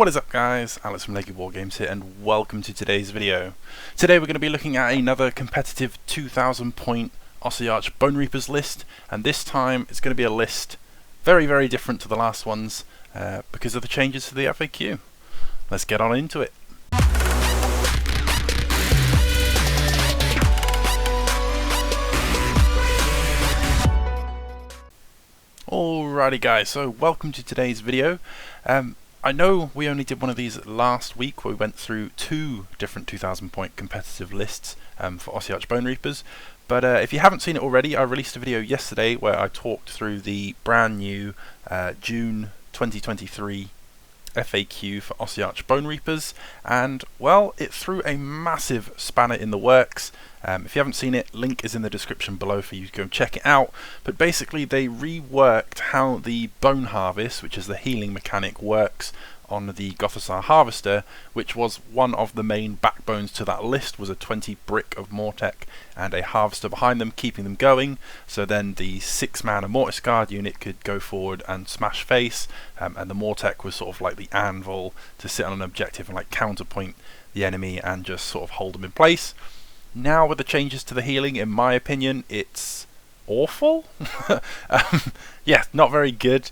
What is up guys, Alex from Lakey Wargames here and welcome to today's video. Today we're going to be looking at another competitive 2000 point Ossiarch Bonereapers list, and this time it's going to be a list very different to the last ones because of the changes to the FAQ. Let's get on into it. Alrighty guys, so welcome to today's video. I know we only did one of these last week where we went through two different 2000 point competitive lists for Ossiarch Bonereapers, but if you haven't seen it already, I released a video yesterday where I talked through the brand new June 2023 FAQ for Ossiarch Bonereapers, and well, it threw a massive spanner in the works. If you haven't seen it, link is in the description below for you to go check it out. But basically they reworked how the Bone Harvest, which is the healing mechanic, works on the Gothizzar Harvester, which was one of the main backbones to that list, was a 20 brick of Mortec and a Harvester behind them keeping them going, so then the 6-man Mortis Guard unit could go forward and smash face, and the Mortec was sort of like the anvil to sit on an objective and like counterpoint the enemy and just sort of hold them in place. Now with the changes to the healing, in my opinion, it's awful. Yeah, not very good.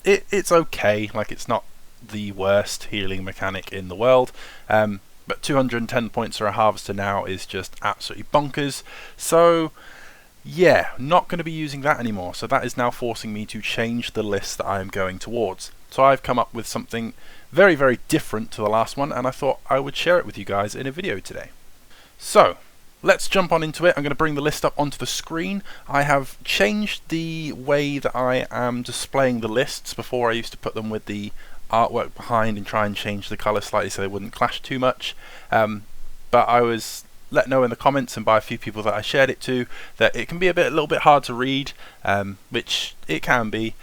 It's okay, like it's not the worst healing mechanic in the world, but 210 points for a Harvester now is just absolutely bonkers. So yeah, not going to be using that anymore, so that is now forcing me to change the list that I am going towards. So I've come up with something very different to the last one, and I thought I would share it with you guys in a video today. So let's jump on into it. I'm going to bring the list up onto the screen. I have changed the way that I am displaying the lists. Before I used to put them with the artwork behind and try and change the colour slightly so they wouldn't clash too much. But I was let know in the comments and by a few people that I shared it to that it can be a little bit hard to read, which it can be.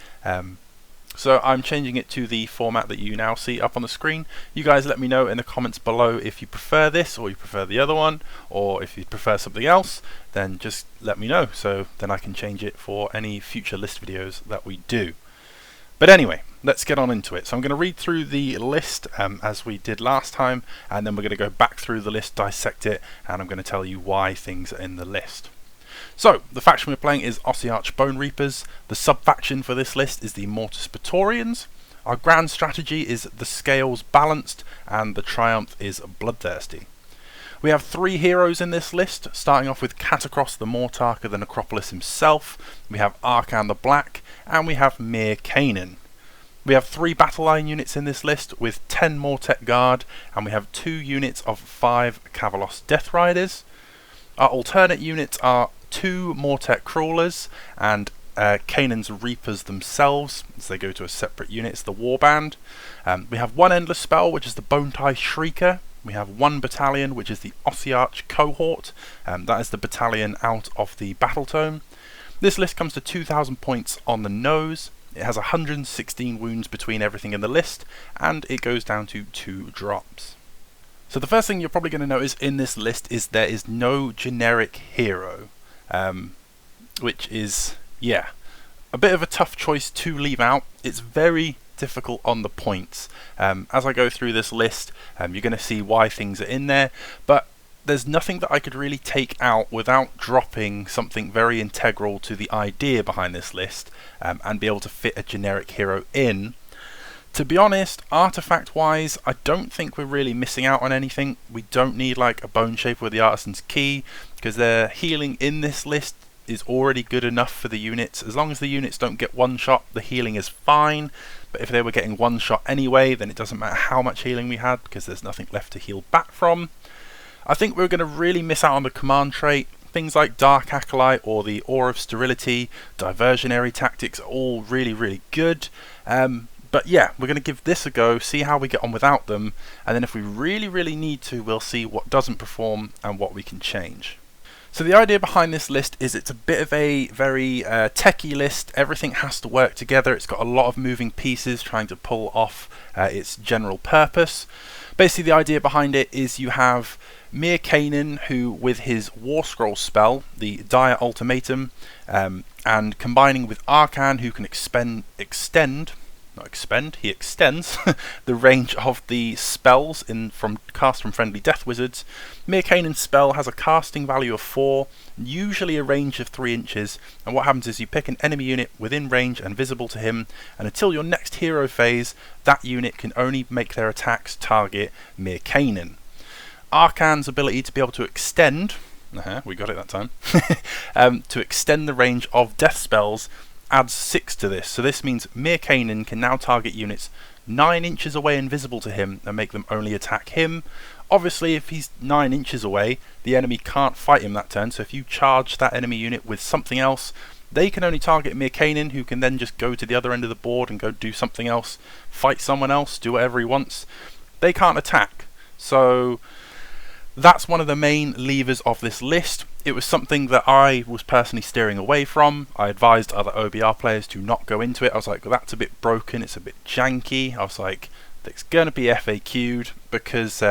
So I'm changing it to the format that you now see up on the screen. You guys let me know in the comments below if you prefer this or you prefer the other one, or if you prefer something else, then just let me know so then I can change it for any future list videos that we do. But anyway, let's get on into it. So I'm going to read through the list as we did last time, and then we're going to go back through the list, dissect it, and I'm going to tell you why things are in the list. So, the faction we're playing is Ossiarch Bonereapers. The sub-faction for this list is the Mortis Praetorians. Our grand strategy is the Scales Balanced, and the Triumph is Bloodthirsty. We have 3 heroes in this list, starting off with Catacross the Mortarch of the Necropolis himself, we have Arcan the Black, and we have Mir Kanan. We have 3 battle line units in this list with 10 Mortec Guard, and we have 2 units of 5 Cavalos Death Riders. Our alternate units are 2 Mortec Crawlers and Kanan's Reapers themselves, as they go to a separate unit. It's the Warband. We have 1 Endless Spell, which is the Bonetie Shrieker. We have 1 battalion, which is the Ossiarch Cohort. That is the battalion out of the Battle Tome. This list comes to 2000 points on the nose. It has 116 wounds between everything in the list, and it goes down to 2 drops. So the first thing you're probably going to notice in this list is there is no generic hero, which is, yeah, a bit of a tough choice to leave out. It's very difficult on the points. As I go through this list, you're going to see why things are in there, but there's nothing that I could really take out without dropping something very integral to the idea behind this list, and be able to fit a generic hero in. To be honest, artifact-wise, I don't think we're really missing out on anything. We don't need like a Bone Shaper with the Artisan's Key, because their healing in this list is already good enough for the units. As long as the units don't get one-shot, the healing is fine. But if they were getting one-shot anyway, then it doesn't matter how much healing we had, because there's nothing left to heal back from. I think we're going to really miss out on the command trait. Things like Dark Acolyte or the Aura of Sterility, Diversionary Tactics are all really good. But yeah, we're going to give this a go, see how we get on without them, and then if we really need to, we'll see what doesn't perform and what we can change. So the idea behind this list is it's a bit of a very techie list. Everything has to work together. It's got a lot of moving pieces trying to pull off its general purpose. Basically the idea behind it is you have Mir Kanan, who with his War Scroll spell, the Dire Ultimatum, and combining with Arcan, who can extend not expend, he extends the range of the spells cast from friendly death wizards. Mirkanen's spell has a casting value of 4, usually a range of 3 inches, and what happens is you pick an enemy unit within range and visible to him, and until your next hero phase, that unit can only make their attacks target Mirkanen. Arcane's ability to be able to extend, we got it that time, to extend the range of death spells adds 6 to this. So this means Mirkanen can now target units 9 inches away and visible to him and make them only attack him. Obviously, if he's 9 inches away, the enemy can't fight him that turn, so if you charge that enemy unit with something else, they can only target Mirkanen, who can then just go to the other end of the board and go do something else, fight someone else, do whatever he wants. They can't attack. So that's one of the main levers of this list. It was something that I was personally steering away from. I advised other OBR players to not go into it. I was like, well, that's a bit broken, it's a bit janky. I was like, it's going to be FAQ'd because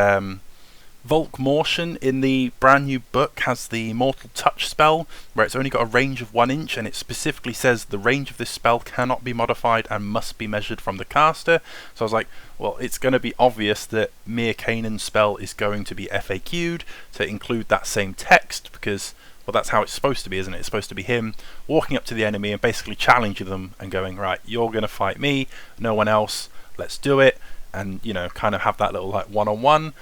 Volk Morshan in the brand new book has the Mortal Touch spell, where it's only got a range of 1 inch, and it specifically says the range of this spell cannot be modified and must be measured from the caster. So I was like, well, it's going to be obvious that Mirkanen's spell is going to be FAQ'd to include that same text, because, well, that's how it's supposed to be, isn't it? It's supposed to be him walking up to the enemy and basically challenging them and going, right, you're going to fight me, no one else, let's do it, and, you know, kind of have that little like one-on-one.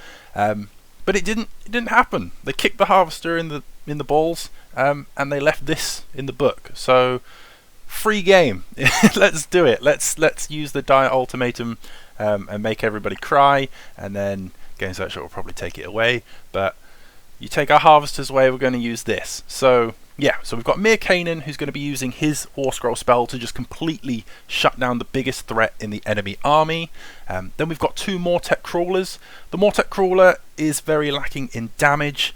But it didn't happen. They kicked the Harvester in the balls, and they left this in the book. So free game. Let's do it. Let's use the Dire Ultimatum and make everybody cry, and then Games Workshop will probably take it away. But you take our Harvesters away, we're going to use this. So yeah, so we've got Mirkanen, who's going to be using his War Scroll spell to just completely shut down the biggest threat in the enemy army. Then we've got 2 Mortek Crawlers. The Mortek Crawler is very lacking in damage.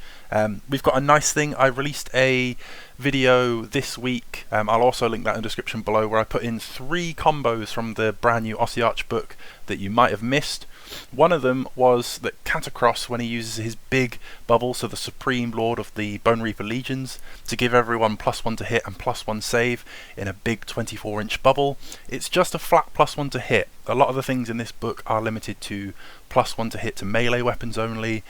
We've got a nice thing. I released a video this week. I'll also link that in the description below, where I put in 3 combos from the brand new Ossiarch book that you might have missed. One of them was that Catacross, when he uses his big bubble, so the Supreme Lord of the Bonereaper Legions, to give everyone +1 to hit and +1 save in a big 24-inch bubble. It's just a flat +1 to hit. A lot of the things in this book are limited to +1 to hit to melee weapons only,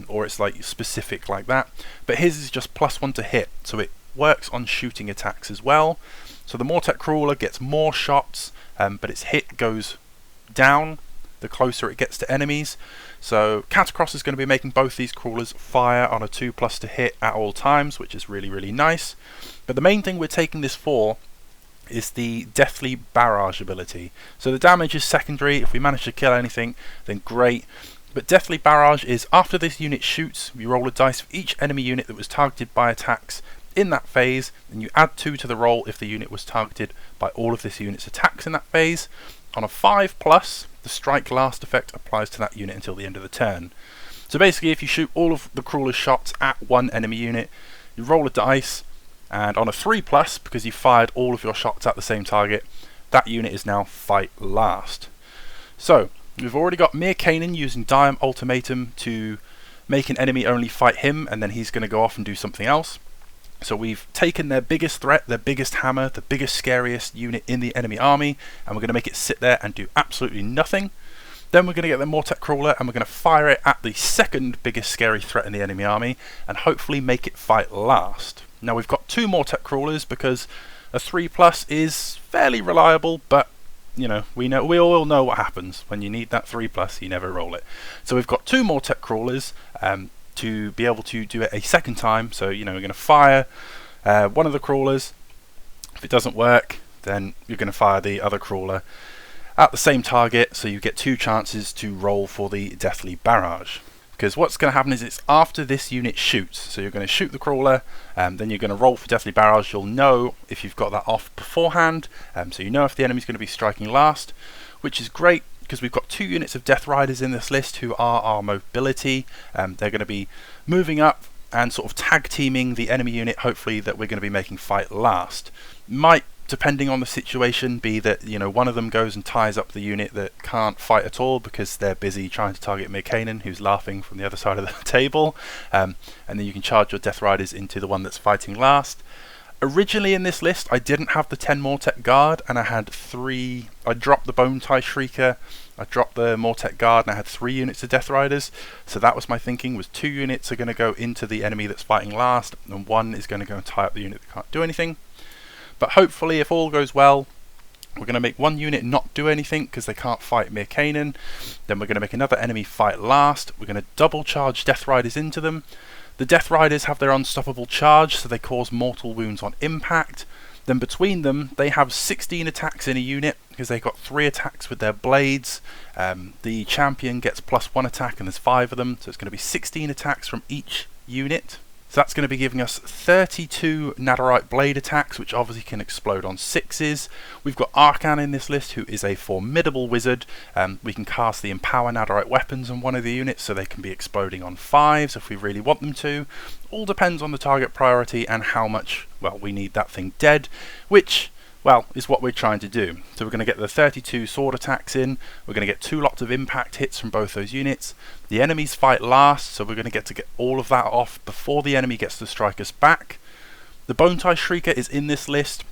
or it's like specific like that. But his is just +1 to hit, so it works on shooting attacks as well. So the Mortek Crawler gets more shots, but its hit goes down the closer it gets to enemies. So Catacross is going to be making both these crawlers fire on a 2+ to hit at all times, which is really, really nice. But the main thing we're taking this for is the Deathly Barrage ability. So the damage is secondary. If we manage to kill anything, then great. But Deathly Barrage is, after this unit shoots, you roll a dice for each enemy unit that was targeted by attacks in that phase, and you add 2 to the roll if the unit was targeted by all of this unit's attacks in that phase. On a 5+, the Strike Last effect applies to that unit until the end of the turn. So basically, if you shoot all of the crawler's shots at one enemy unit, you roll a dice, and on a 3+, because you fired all of your shots at the same target, that unit is now Fight Last. So we've already got Mirkanen using Dire Ultimatum to make an enemy only fight him, and then he's going to go off and do something else. So we've taken their biggest threat, their biggest hammer, the biggest, scariest unit in the enemy army, and we're going to make it sit there and do absolutely nothing. Then we're going to get the Mortek Crawler, and we're going to fire it at the second biggest scary threat in the enemy army, and hopefully make it fight last. Now we've got 2 Mortek Crawlers because a 3+ is fairly reliable, but you know, we all know what happens when you need that 3+, you never roll it. So we've got 2 Mortek Crawlers to be able to do it a second time. So you know, we're going to fire one of the crawlers. If it doesn't work, then you're going to fire the other crawler at the same target, so you get 2 chances to roll for the Deathly Barrage. Because what's going to happen is it's after this unit shoots, so you're going to shoot the crawler, then you're going to roll for Deathly Barrage. You'll know if you've got that off beforehand, so you know if the enemy's going to be striking last, which is great because we've got 2 units of Death Riders in this list who are our mobility. They're going to be moving up and sort of tag teaming the enemy unit, hopefully, that we're going to be making fight last. Might, depending on the situation, be that, you know, one of them goes and ties up the unit that can't fight at all because they're busy trying to target Mirkanen, who's laughing from the other side of the table, and then you can charge your Death Riders into the one that's fighting last. Originally in this list, I didn't have the 10 Mortek Guard, and I had 3. I dropped the Bone Tie Shrieker, I dropped the Mortek Guard, and I had 3 units of Death Riders. So that was my thinking, was 2 units are going to go into the enemy that's fighting last, and 1 is going to go and tie up the unit that can't do anything. But hopefully, if all goes well, we're going to make 1 unit not do anything because they can't fight Mir Canaan. Then we're going to make another enemy fight last. We're going to double charge Death Riders into them. The Death Riders have their unstoppable charge, so they cause mortal wounds on impact. Then between them, they have 16 attacks in a unit because they've got 3 attacks with their blades. The champion gets +1 attack, and there's 5 of them, so it's going to be 16 attacks from each unit. So that's going to be giving us 32 Netherite blade attacks, which obviously can explode on 6s. We've got Arcan in this list, who is a formidable wizard. We can cast the Empower Netherite weapons on one of the units, so they can be exploding on 5s if we really want them to. All depends on the target priority and how much, well, we need that thing dead, which, well, is what we're trying to do. So we're going to get the 32 sword attacks in, we're going to get 2 lots of impact hits from both those units. The enemies fight last, so we're going to get all of that off before the enemy gets to strike us back. The Bone Tie Shrieker is in this list.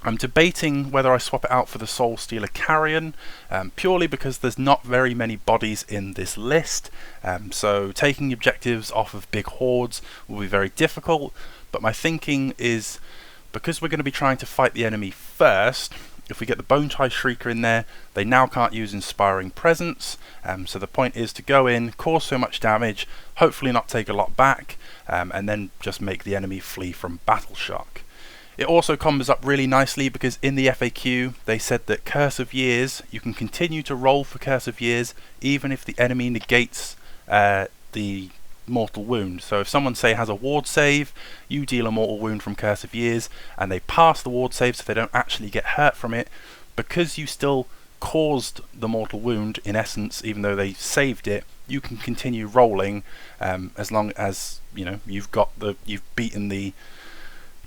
I'm debating whether I swap it out for the Soul Stealer Carrion, purely because there's not very many bodies in this list, so taking objectives off of big hordes will be very difficult, but my thinking is, because we're going to be trying to fight the enemy first, if we get the Bone Tie Shrieker in there, they now can't use Inspiring Presence, so the point is to go in, cause so much damage, hopefully not take a lot back, and then just make the enemy flee from Battle Shock. It also combos up really nicely because in the FAQ they said that Curse of Years, you can continue to roll for Curse of Years even if the enemy negates the mortal wound. So if someone, say, has a ward save, you deal a mortal wound from Curse of Years and they pass the ward save so they don't actually get hurt from it, because you still caused the mortal wound in essence, even though they saved it, you can continue rolling as long as you've beaten the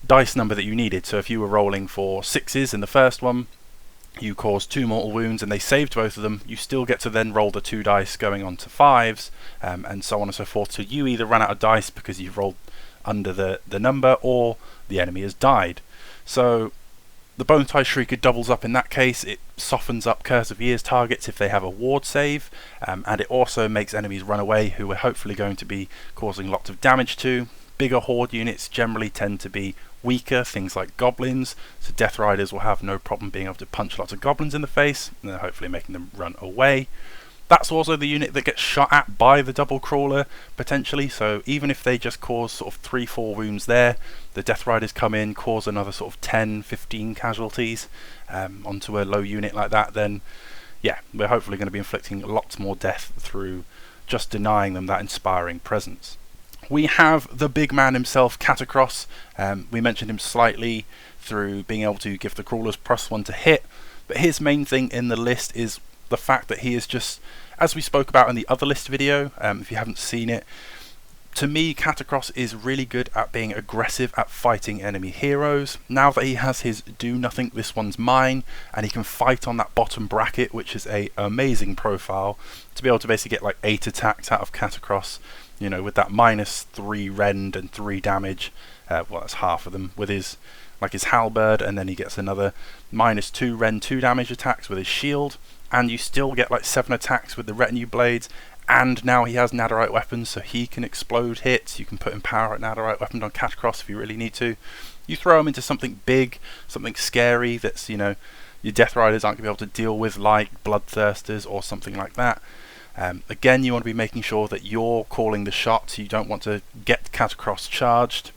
dice number that you needed. So if you were rolling for 6s in the first one, you caused 2 mortal wounds and they saved both of them, you still get to then roll the 2 dice going on to 5s, and so on and so forth. So you either run out of dice because you've rolled under the number, or the enemy has died. So the Bone Tie Shrieker doubles up in that case. It softens up Curse of Years targets if they have a ward save, and it also makes enemies run away who we're hopefully going to be causing lots of damage to. Bigger horde units generally tend to be weaker, things like goblins, so Death Riders will have no problem being able to punch lots of goblins in the face, and hopefully making them run away. That's also the unit that gets shot at by the double crawler, potentially, so even if they just cause sort of 3-4 wounds there, the Death Riders come in, cause another sort of 10-15 casualties onto a low unit like that, then yeah, we're hopefully going to be inflicting lots more death through just denying them that inspiring presence. We have the big man himself, Catacross. We mentioned him slightly through being able to give the crawlers +1 to hit, but his main thing in the list is the fact that he is just, as we spoke about in the other list video, if you haven't seen it, to me Catacross is really good at being aggressive at fighting enemy heroes. Now that he has his do nothing, this one's mine, and he can fight on that bottom bracket, which is a amazing profile, to be able to basically get like 8 attacks out of Catacross, with that -3 rend and 3 damage, well, that's half of them, with his halberd, and then he gets another -2 rend 2 damage attacks with his shield, and you still get like 7 attacks with the retinue blades, and now he has Netherite weapons, so he can explode hits. You can put Empower Netherite weapons on Catacross if you really need to. You throw him into something big, something scary that's, your Death Riders aren't going to be able to deal with, like Bloodthirsters or something like that. Again, you want to be making sure that you're calling the shots. You don't want to get Catacross charged.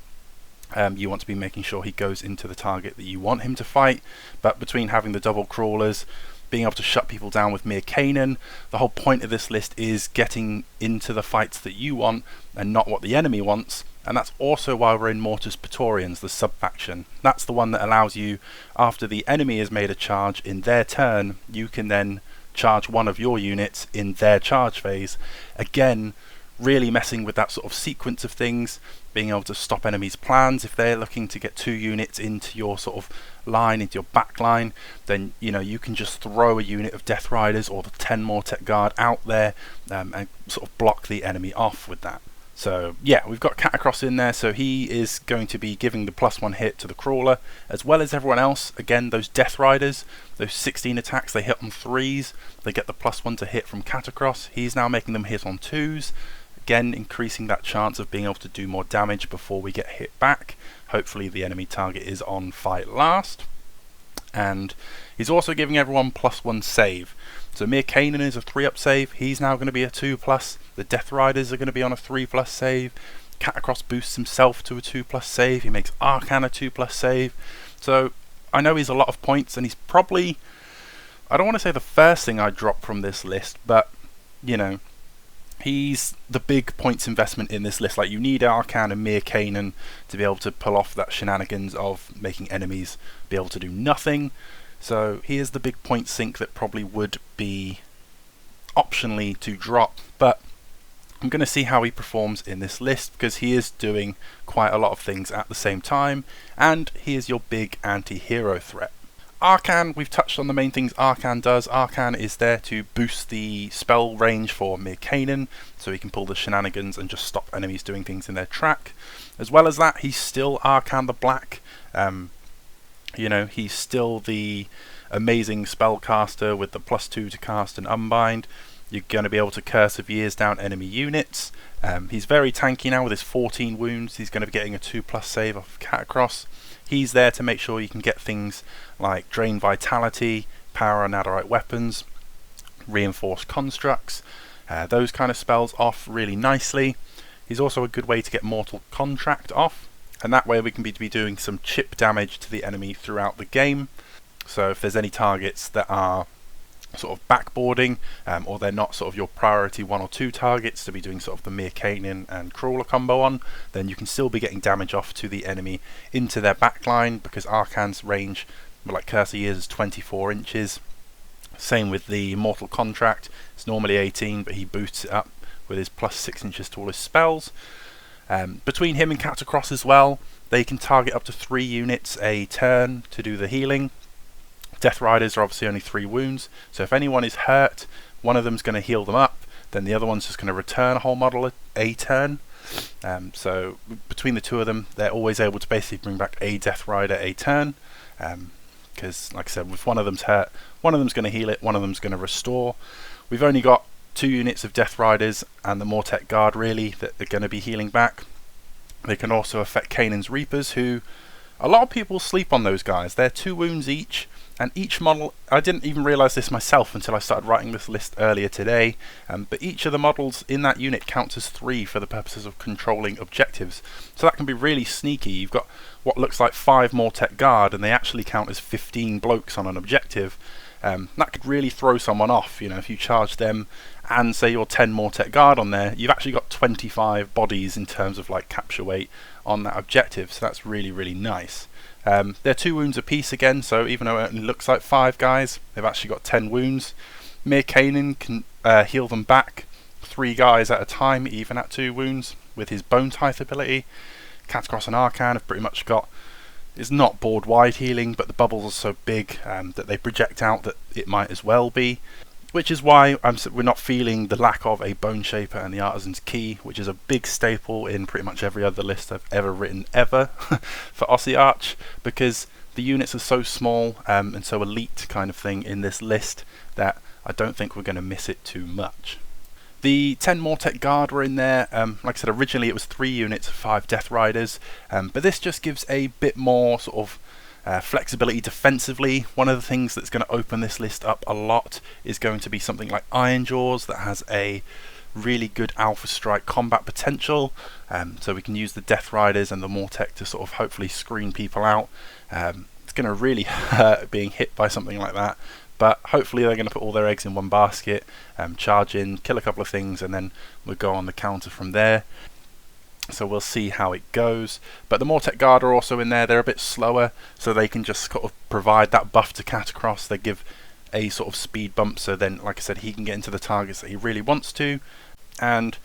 You want to be making sure he goes into the target that you want him to fight. But between having the double crawlers, being able to shut people down with Mir Canaan, the whole point of this list is getting into the fights that you want and not what the enemy wants. And that's also why we're in Mortis Praetorians, the sub-faction. That's the one that allows you, after the enemy has made a charge in their turn, you can then charge one of your units in their charge phase. Again, really messing with that sort of sequence of things, being able to stop enemies' plans. If they're looking to get 2 units into your sort of line, into your back line, then you can just throw a unit of Death Riders or the 10 Mortek Guard out there and sort of block the enemy off with that. So yeah, we've got Catacross in there, so he is going to be giving the +1 hit to the crawler, as well as everyone else. Again, those Death Riders, those 16 attacks, they hit on 3s, they get the +1 to hit from Catacross. He's now making them hit on 2s, again increasing that chance of being able to do more damage before we get hit back. Hopefully the enemy target is on fight last. And he's also giving everyone +1 save. So Mir Kanan is a 3-up save, he's now going to be a 2+. The Death Riders are going to be on a 3+ save. Catacross boosts himself to a 2+ save. He makes Arcan a 2+ save. So I know he's a lot of points, and he's probably, I don't want to say the first thing I drop from this list, but you know, he's the big points investment in this list. Like, you need Arcan and Mir Kanan to be able to pull off that shenanigans of making enemies be able to do nothing. So he is the big point sink that probably would be optionally to drop, but I'm going to see how he performs in this list, because he is doing quite a lot of things at the same time, and he is your big anti-hero threat. Arcan, we've touched on the main things Arcan does. Arcan is there to boost the spell range for Mir Kanan, so he can pull the shenanigans and just stop enemies doing things in their track. As well as that, he's still Arcan the Black. You know, he's still the amazing spellcaster with the +2 to cast and unbind. You're going to be able to Curse of Years down enemy units. He's very tanky now with his 14 wounds. He's going to be getting a 2+ save off of Catacross. He's there to make sure you can get things like Drain Vitality, Power and Netherite Weapons, Reinforced Constructs, those kind of spells off really nicely. He's also a good way to get Mortal Contract off, and that way we can be doing some chip damage to the enemy throughout the game. So if there's any targets that are sort of backboarding, or they're not sort of your priority 1 or 2 targets to be doing sort of the Mir Kanan and Crawler combo on, then you can still be getting damage off to the enemy into their backline, because Arcan's range, like Curse of Years, is 24 inches. Same with the Mortal Contract, it's normally 18, but he boosts it up with his +6 inches to all his spells. Between him and Catacross as well, they can target up to 3 units a turn to do the healing. Death Riders are obviously only 3 wounds, so if anyone is hurt, one of them's going to heal them up, then the other one's just going to return a whole model a turn. So between the two of them, they're always able to basically bring back a Death Rider a turn, because like I said, if one of them's hurt, one of them's going to heal it, one of them's going to restore. We've only got 2 units of Death Riders and the Mortek Guard really that are going to be healing back. They can also affect Kanan's Reapers, who a lot of people sleep on those guys. They're 2 wounds each, and each model, I didn't even realise this myself until I started writing this list earlier today, but each of the models in that unit counts as 3 for the purposes of controlling objectives. So that can be really sneaky. You've got what looks like 5 Mortek Guard, and they actually count as 15 blokes on an objective. That could really throw someone off. You know, if you charge them and say you're 10 Mortek Guard on there, you've actually got 25 bodies in terms of like capture weight on that objective, so that's really, really nice. They're 2 wounds apiece again, so even though it only looks like 5 guys, they've actually got 10 wounds. Mir Kanan can heal them back 3 guys at a time, even at 2 wounds, with his Bone Tithe ability. Catacross and Arcan have pretty much got, it's not board wide healing, but the bubbles are so big that they project out that it might as well be. Which is why we're not feeling the lack of a Bone Shaper and the Artisan's Key, which is a big staple in pretty much every other list I've ever written ever for Ossiarch, because the units are so small and so elite kind of thing in this list that I don't think we're going to miss it too much. The 10 Mortek Guard were in there. Like I said, originally it was 3 units of 5 Death Riders, but this just gives a bit more sort of flexibility defensively. One of the things that's going to open this list up a lot is going to be something like Iron Jaws that has a really good Alpha Strike combat potential, so we can use the Death Riders and the Mortek to sort of hopefully screen people out. It's going to really hurt being hit by something like that, but hopefully they're going to put all their eggs in one basket, charge in, kill a couple of things, and then we'll go on the counter from there. So we'll see how it goes. But the Mortek Guard are also in there. They're a bit slower, so they can just sort of provide that buff to Catacross. They give a sort of speed bump, so then, like I said, he can get into the targets that he really wants to. And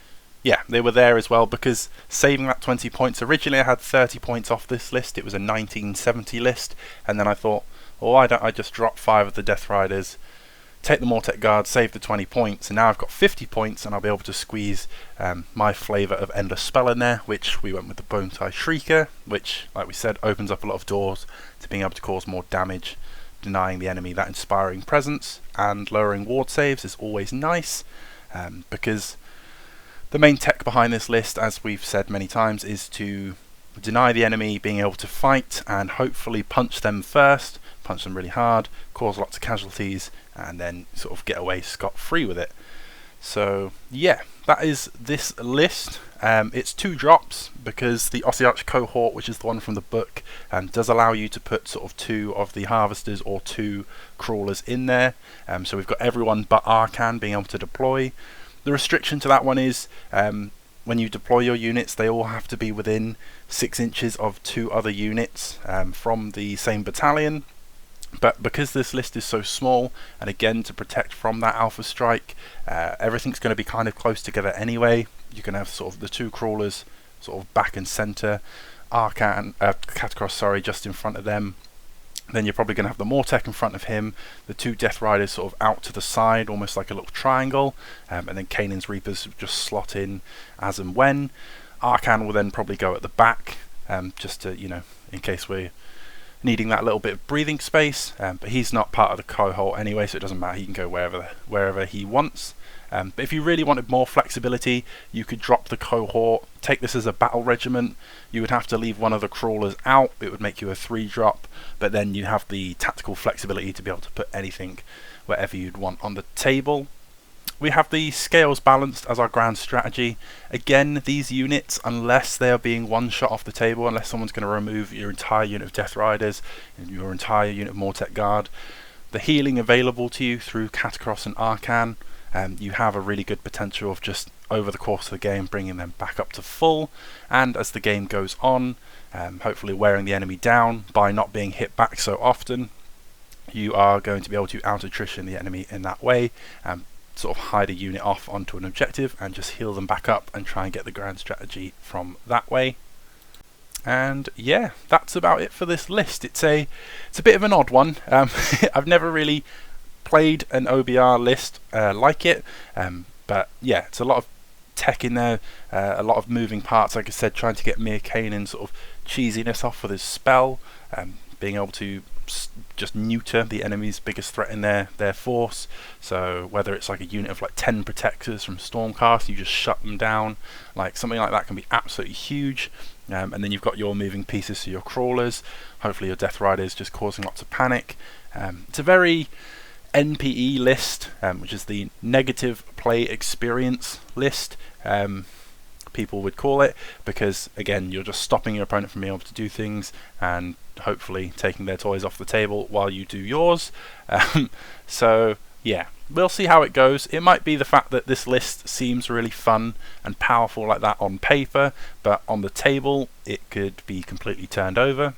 yeah, they were there as well, because saving that 20 points, originally I had 30 points off this list. It was a 1970 list, and then I thought, oh, why don't I just drop 5 of the Death Riders, take the Mortek Guard, save the 20 points, and now I've got 50 points, and I'll be able to squeeze my flavour of Endless Spell in there, which we went with the Bonetie Shrieker, which, like we said, opens up a lot of doors to being able to cause more damage, denying the enemy that inspiring presence, and lowering ward saves is always nice, because the main tech behind this list, as we've said many times, is to deny the enemy being able to fight and hopefully punch them first, punch them really hard, cause lots of casualties, and then sort of get away scot-free with it. So yeah, that is this list. It's 2 drops because the Ossiarch cohort, which is the one from the book, does allow you to put sort of 2 of the harvesters or 2 crawlers in there. So we've got everyone but Arcan being able to deploy. The restriction to that one is when you deploy your units, they all have to be within 6 inches of 2 other units from the same battalion. But because this list is so small, and again to protect from that alpha strike, everything's going to be kind of close together anyway. You can have sort of the 2 crawlers sort of back and centre, Catacross, sorry, just in front of them. Then you're probably going to have the Mortek in front of him, the 2 Death Riders sort of out to the side, almost like a little triangle, and then Canaan's Reapers just slot in as and when. Arcan will then probably go at the back, just to, you know, in case we're needing that little bit of breathing space, but he's not part of the cohort anyway, so it doesn't matter, he can go wherever he wants. But if you really wanted more flexibility, you could drop the cohort, take this as a battle regiment. You would have to leave one of the crawlers out, it would make you a 3 drop, but then you have the tactical flexibility to be able to put anything wherever you'd want on the table. We have the scales balanced as our grand strategy. Again, these units, unless they are being one-shot off the table, unless someone's going to remove your entire unit of Death Riders, your entire unit of Mortek Guard, the healing available to you through Catacross and Arcan, you have a really good potential of just over the course of the game bringing them back up to full, and as the game goes on, hopefully wearing the enemy down by not being hit back so often. You are going to be able to out-attrition the enemy in that way, sort of hide a unit off onto an objective and just heal them back up and try and get the grand strategy from that way. And yeah, that's about it for this list. It's a bit of an odd one. I've never really played an OBR list like it, but yeah, it's a lot of tech in there, a lot of moving parts, like I said, trying to get Mir Kanan's sort of cheesiness off with his spell, being able to just neuter the enemy's biggest threat in their force. So whether it's like a unit of like 10 protectors from Stormcast, you just shut them down, like something like that can be absolutely huge. And then you've got your moving pieces to your crawlers, hopefully your Death Riders just causing lots of panic. It's a very NPE list, which is the negative play experience list, people would call it, because again you're just stopping your opponent from being able to do things and hopefully taking their toys off the table while you do yours. So yeah, we'll see how it goes. It might be the fact that this list seems really fun and powerful like that on paper, but on the table it could be completely turned over.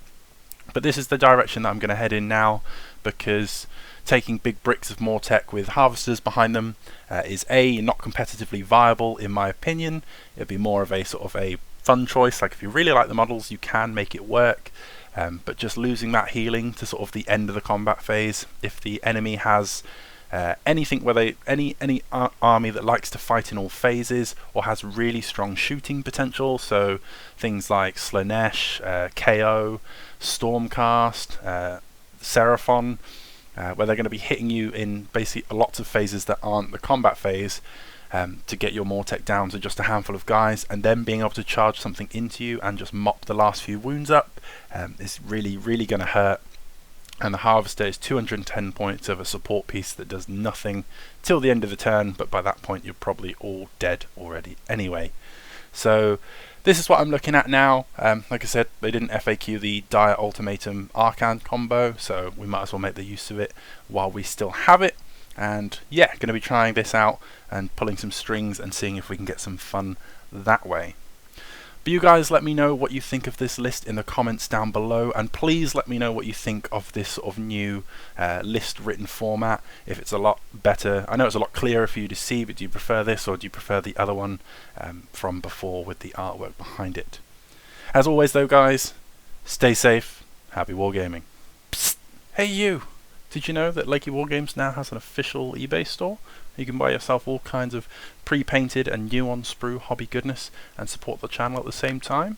But this is the direction that I'm going to head in now, because taking big bricks of Mortek with harvesters behind them is not competitively viable in my opinion. It'd be more of a sort of a fun choice. Like if you really like the models, you can make it work, but just losing that healing to sort of the end of the combat phase. If the enemy has anything where any army that likes to fight in all phases or has really strong shooting potential, so things like Slanesh, KO, Stormcast, Seraphon, where they're going to be hitting you in basically lots of phases that aren't the combat phase, to get your Mortek down to just a handful of guys, and then being able to charge something into you and just mop the last few wounds up, is really going to hurt. And the Harvester is 210 points of a support piece that does nothing till the end of the turn, but by that point you're probably all dead already anyway. So this is what I'm looking at now. Like I said, they didn't FAQ the Dire Ultimatum Arcan combo, so we might as well make the use of it while we still have it. And yeah, going to be trying this out and pulling some strings and seeing if we can get some fun that way. But you guys let me know what you think of this list in the comments down below, and please let me know what you think of this sort of new list written format, if it's a lot better. I know it's a lot clearer for you to see, but do you prefer this or do you prefer the other one from before with the artwork behind it? As always though guys, stay safe, happy wargaming. Psst, hey you! Did you know that Lakey Wargames now has an official eBay store? You can buy yourself all kinds of pre-painted and new on sprue hobby goodness and support the channel at the same time.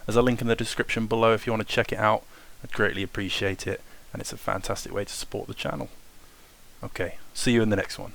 There's a link in the description below if you want to check it out. I'd greatly appreciate it, and it's a fantastic way to support the channel. Okay, see you in the next one.